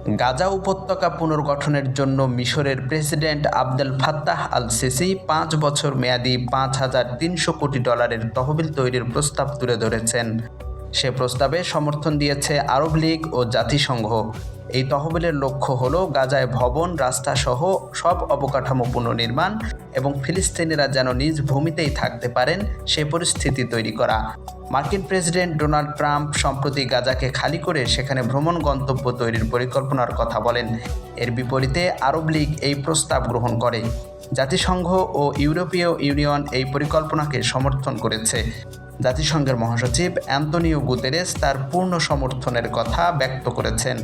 গাজা উপত্যকা পুনর্গঠনের জন্য মিশরের president Abdel Fattah al CC ৫ বছর মেয়াদী $৫,৩০০ কোটি তহবিল তৈরির প্রস্তাব তুলে ধরেছেন। সে প্রস্তাবে সমর্থন দিয়েছে আরব লীগ ও জাতিসংঘ। এই তহবিলের লক্ষ্য হল গাজায় ভবন, রাস্তাসহ সব অবকাঠামো পুনর্নির্মাণ এবং ফিলিস্তিনিরা যেন নিজ ভূমিতেই থাকতে পারেন সে পরিস্থিতি তৈরি করা। মার্কিন প্রেসিডেন্ট ডোনাল্ড ট্রাম্প সম্প্রতি গাজাকে খালি করে সেখানে ভ্রমণ গন্তব্য তৈরির পরিকল্পনার কথা বলেন। এর বিপরীতে আরব লীগ এই প্রস্তাব গ্রহণ করে। জাতিসংঘ ও ইউরোপীয় ইউনিয়ন এই পরিকল্পনাকে সমর্থন করেছে। জাতিসংঘের মহাসচিব অ্যান্তোনিও গুতেরেস তার পূর্ণ সমর্থনের কথা ব্যক্ত করেছেন।